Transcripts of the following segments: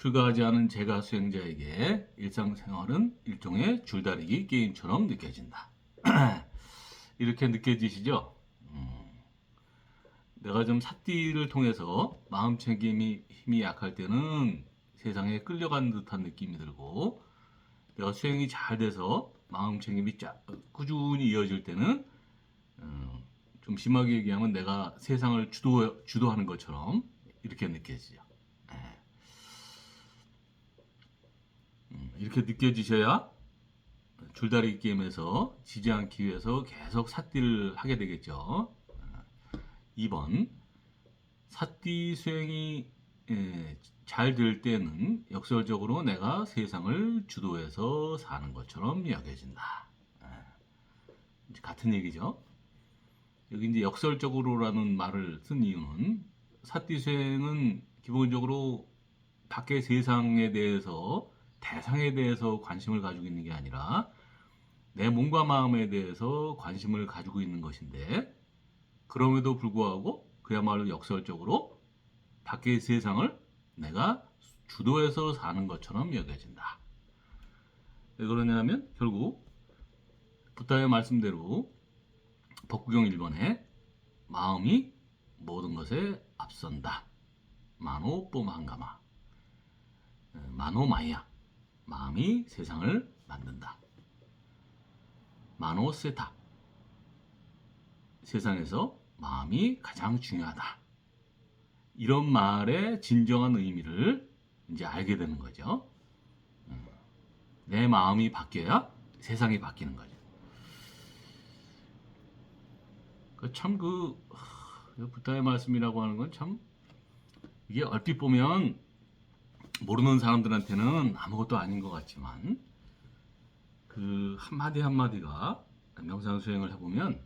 출가하지 않은 제가 수행자에게 일상생활은 일종의 줄다리기 게임처럼 느껴진다. 이렇게 느껴지시죠? 내가 좀 삿띠를 통해서 마음 챙김이 힘이 약할 때는 세상에 끌려가는 듯한 느낌이 들고, 내가 수행이 잘 돼서 마음 챙김이 꾸준히 이어질 때는 좀 심하게 얘기하면 내가 세상을 주도하는 것처럼 이렇게 느껴지죠. 예. 이렇게 느껴지셔야 줄다리기 게임에서 지지 않기 위해서 계속 삿띠를 하게 되겠죠. 2번, 삿띠 수행이 잘 될 때는 역설적으로 내가 세상을 주도해서 사는 것처럼 여겨진다. 같은 얘기죠. 여기 이제 역설적으로라는 말을 쓴 이유는 삿띠 수행은 기본적으로 밖의 세상에 대해서, 대상에 대해서 관심을 가지고 있는 게 아니라 내 몸과 마음에 대해서 관심을 가지고 있는 것인데, 그럼에도 불구하고 그야말로 역설적으로 밖의 세상을 내가 주도해서 사는 것처럼 여겨진다. 왜 그러냐면 결국 부타의 말씀대로 법구경 1번에 마음이 모든 것에 앞선다. 마노 뽀만가마. 마노 마야. 마음이 세상을 만든다. 마노 세타. 세상에서 마음이 가장 중요하다. 이런 말의 진정한 의미를 이제 알게 되는 거죠. 내 마음이 바뀌어야 세상이 바뀌는 거죠. 참 부타의 말씀이라고 하는 건 참 이게 얼핏 보면 모르는 사람들한테는 아무것도 아닌 것 같지만 그 한마디 한마디가 명상 수행을 해보면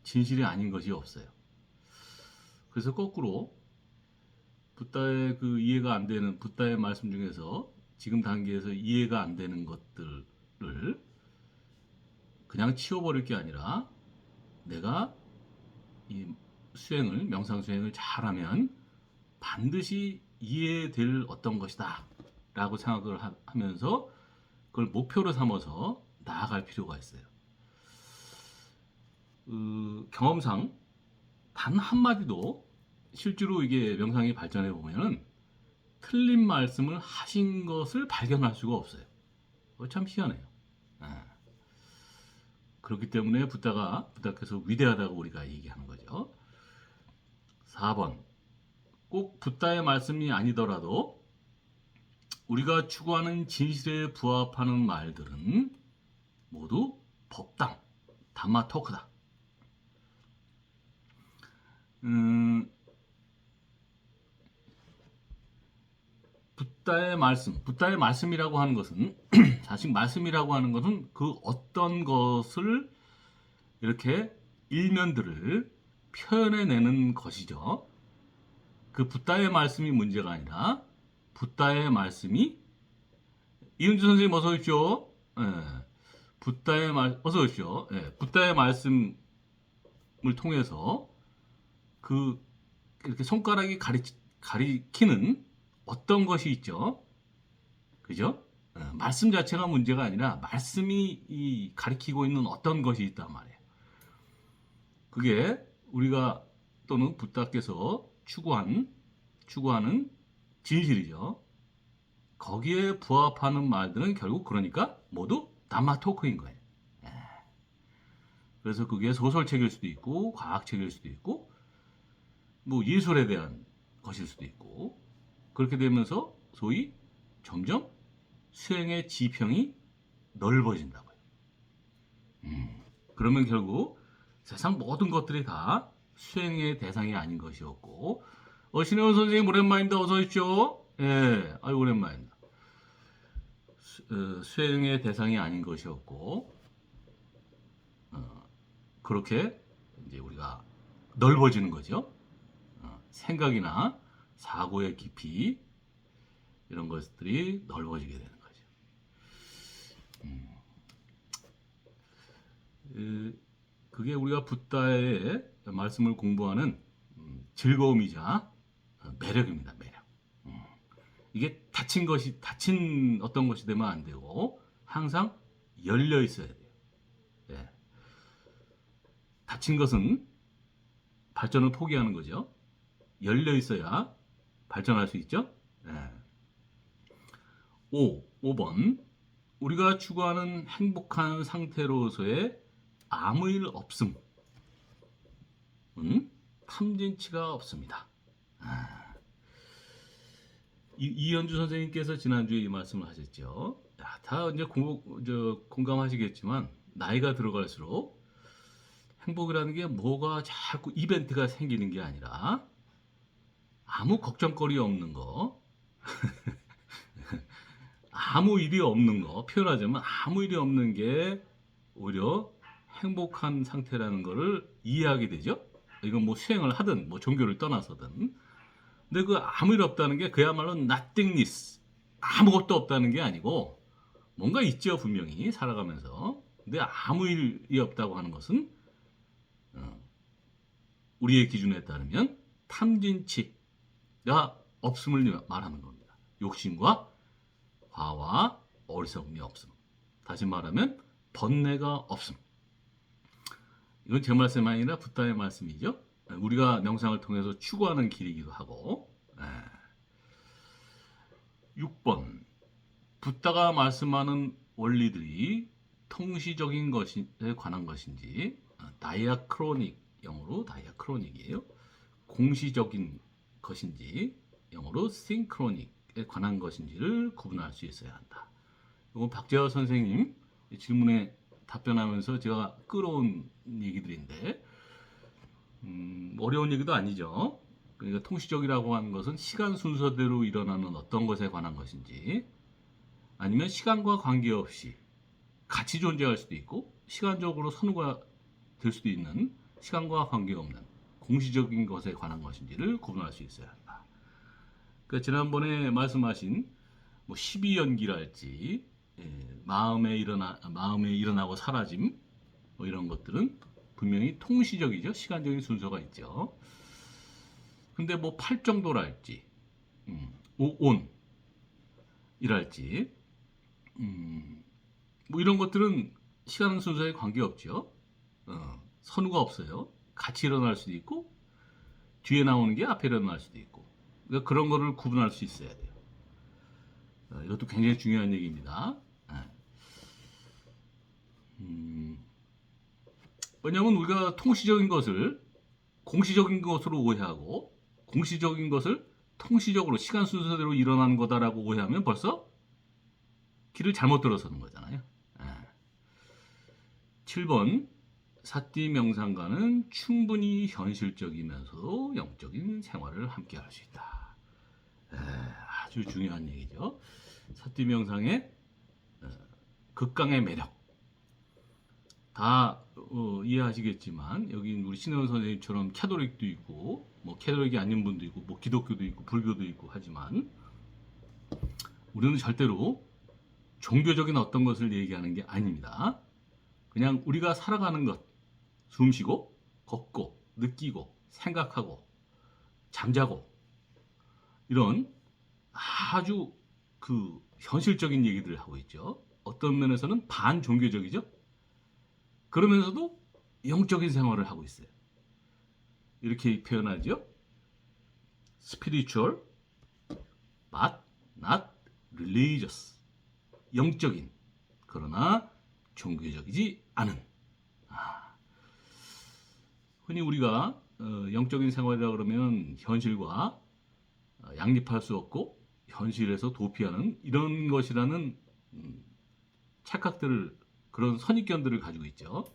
진실이 아닌 것이 없어요. 그래서 거꾸로 붓다의 그 이해가 안 되는 붓다의 말씀 중에서 지금 단계에서 이해가 안 되는 것들을 그냥 치워버릴 게 아니라 내가 이 명상 수행을 잘하면 반드시 이해될 어떤 것이다 라고 생각을 하면서 그걸 목표로 삼아서 나아갈 필요가 있어요. 경험상 단 한마디도 실제로 이게 명상이 발전해 보면은 틀린 말씀을 하신 것을 발견할 수가 없어요. 참 희한해요. 그렇기 때문에 부다께서 위대하다고 우리가 얘기하는 거죠. 4번, 꼭 붓다의 말씀이 아니더라도 우리가 추구하는 진실에 부합하는 말들은 모두 법당, 담마 토크다. 붓다의 말씀이라고 하는 것은 사실 말씀이라고 하는 것은 그 어떤 것을 이렇게 일면들을 표현해내는 것이죠. 그 붓다의 말씀이 문제가 아니라 붓다의 말씀이 이은주 선생님 어서 오십시오. 어서 오십시오. 붓다의 말씀을 통해서 그 이렇게 손가락이 가리키는 어떤 것이 있죠. 그죠? 말씀 자체가 문제가 아니라 말씀이 가리키고 있는 어떤 것이 있단 말이에요. 그게 우리가 또는 붓다께서 추구하는 진실이죠. 거기에 부합하는 말들은 결국 그러니까 모두 담마 토크인 거예요. 그래서 그게 소설책일 수도 있고 과학책일 수도 있고 뭐 예술에 대한 것일 수도 있고 그렇게 되면서 소위 점점 수행의 지평이 넓어진다고요. 그러면 결국 세상 모든 것들이 다 수행의 대상이 아닌 것이었고 신혜원 선생님 오랜만입니다. 어서 오십시오. 아유 오랜만입니다. 수행의 대상이 아닌 것이었고 그렇게 이제 우리가 넓어지는 거죠. 생각이나 사고의 깊이 이런 것들이 넓어지게 되는 거죠. 그게 우리가 붓다의 말씀을 공부하는 즐거움이자 매력입니다. 매력. 이게 닫힌 어떤 것이 되면 안 되고 항상 열려 있어야 돼요. 예. 닫힌 것은 발전을 포기하는 거죠. 열려 있어야 발전할 수 있죠. 예. 5번. 우리가 추구하는 행복한 상태로서의 아무 일 없음은 탐진치가 없습니다. 이현주 선생님께서 지난주에 이 말씀을 하셨죠. 야, 다 이제 공감하시겠지만 나이가 들어갈수록 행복이라는 게 뭐가 자꾸 이벤트가 생기는 게 아니라 아무 걱정거리 없는 거, 아무 일이 없는 거, 표현하자면 아무 일이 없는 게 오히려 행복한 상태라는 거를 이해하게 되죠. 이건 뭐 수행을 하든 뭐 종교를 떠나서든. 근데 그 아무 일 없다는 게 그야말로 nothingness, 아무것도 없다는 게 아니고 뭔가 있죠, 분명히 살아가면서. 근데 아무 일이 없다고 하는 것은 우리의 기준에 따르면 탐진치가 없음을 말하는 겁니다. 욕심과 화와 어리석음이 없음. 다시 말하면 번뇌가 없음. 이건 제 말씀이 아니라 붓다의 말씀이죠. 우리가 명상을 통해서 추구하는 길이기도 하고. 6번. 붓다가 말씀하는 원리들이 통시적인 것에 관한 것인지, 다이아크로닉, 영어로 다이아크로닉이에요. 공시적인 것인지, 영어로 싱크로닉에 관한 것인지를 구분할 수 있어야 한다. 이건 박재화 선생님 질문에 답변하면서 제가 끌어온 얘기들인데, 어려운 얘기도 아니죠. 그러니까 통시적이라고 하는 것은 시간 순서대로 일어나는 어떤 것에 관한 것인지, 아니면 시간과 관계없이 같이 존재할 수도 있고 시간적으로 선호가 될 수도 있는 시간과 관계없는 공시적인 것에 관한 것인지를 구분할 수 있어야 한다. 그러니까 지난번에 말씀하신 뭐 12연기랄지 마음에 일어나고 사라짐 뭐 이런 것들은 분명히 통시적이죠. 시간적인 순서가 있죠. 근데 뭐 팔정도랄지 오온이랄지 뭐 이런 것들은 시간 순서에 관계없죠. 선우가 없어요. 같이 일어날 수도 있고 뒤에 나오는 게 앞에 일어날 수도 있고, 그러니까 그런 거를 구분할 수 있어야 돼요. 이것도 굉장히 중요한 얘기입니다. 왜냐하면 우리가 통시적인 것을 공시적인 것으로 오해하고 공시적인 것을 통시적으로 시간 순서대로 일어나는 거다라고 오해하면 벌써 길을 잘못 들어서는 거잖아요. 7번. 사띠 명상가는 충분히 현실적이면서도 영적인 생활을 함께 할 수 있다. 아주 중요한 얘기죠. 사띠 명상의 극강의 매력. 다 이해하시겠지만 여기 우리 신혜원 선생님처럼 캐톨릭도 있고 뭐 캐톨릭이 아닌 분도 있고 뭐 기독교도 있고 불교도 있고 하지만 우리는 절대로 종교적인 어떤 것을 얘기하는 게 아닙니다. 그냥 우리가 살아가는 것, 숨쉬고 걷고 느끼고 생각하고 잠자고 이런 아주 그 현실적인 얘기들을 하고 있죠. 어떤 면에서는 반종교적이죠. 그러면서도 영적인 생활을 하고 있어요. 이렇게 표현하죠. spiritual but not religious. 영적인 그러나 종교적이지 않은. 흔히 우리가 영적인 생활이라 그러면 현실과 양립할 수 없고 현실에서 도피하는 이런 것이라는 착각들을, 그런 선입견들을 가지고 있죠.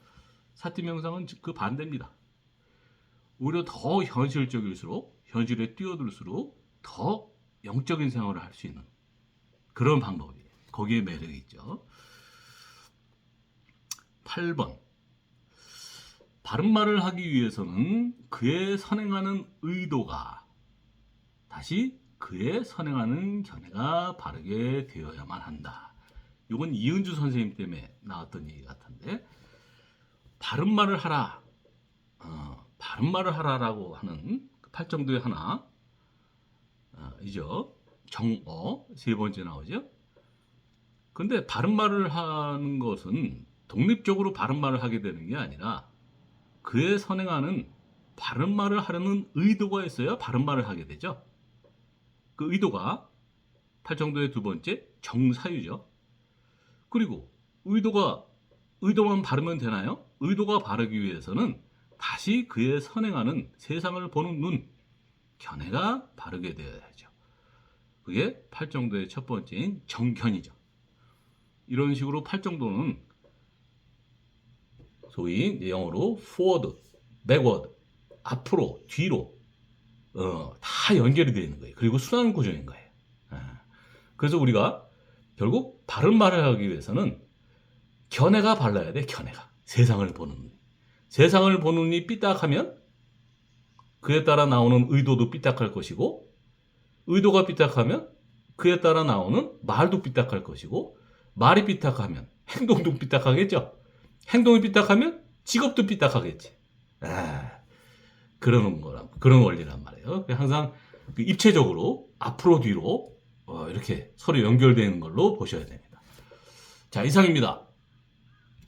사띠 명상은 그 반대입니다. 오히려 더 현실적일수록, 현실에 뛰어들수록 더 영적인 생활을 할 수 있는 그런 방법이에요. 거기에 매력이 있죠. 8번. 바른 말을 하기 위해서는 그의 선행하는 의도가, 다시 그의 선행하는 견해가 바르게 되어야만 한다. 이건 이은주 선생님 때문에 나왔던 얘기 같은데, 바른 말을 하라, 바른 말을 하라라고 하는 그 팔정도의 하나 이죠. 정어 세 번째 나오죠. 근데 바른말을 하는 것은 독립적으로 바른말을 하게 되는 게 아니라 그에 선행하는 바른말을 하려는 의도가 있어야 바른말을 하게 되죠. 그 의도가 팔정도의 두 번째 정사유죠. 그리고 의도만 바르면 되나요? 의도가 바르기 위해서는 다시 그에 선행하는 세상을 보는 눈, 견해가 바르게 되어야죠. 그게 팔정도의 첫 번째인 정견이죠. 이런 식으로 팔정도는 소위 영어로 forward, backward, 앞으로, 뒤로 다 연결이 되어 있는 거예요. 그리고 순환 구조인 거예요. 그래서 우리가 결국 바른 말을 하기 위해서는 견해가 발라야 돼. 견해가. 세상을 보는 눈. 세상을 보는 눈이 삐딱하면 그에 따라 나오는 의도도 삐딱할 것이고, 의도가 삐딱하면 그에 따라 나오는 말도 삐딱할 것이고, 말이 삐딱하면 행동도 삐딱하겠죠. 행동이 삐딱하면 직업도 삐딱하겠지. 그런 원리란 말이에요. 항상 그 입체적으로 앞으로 뒤로 이렇게 서로 연결되는 걸로 보셔야 됩니다. 자, 이상입니다.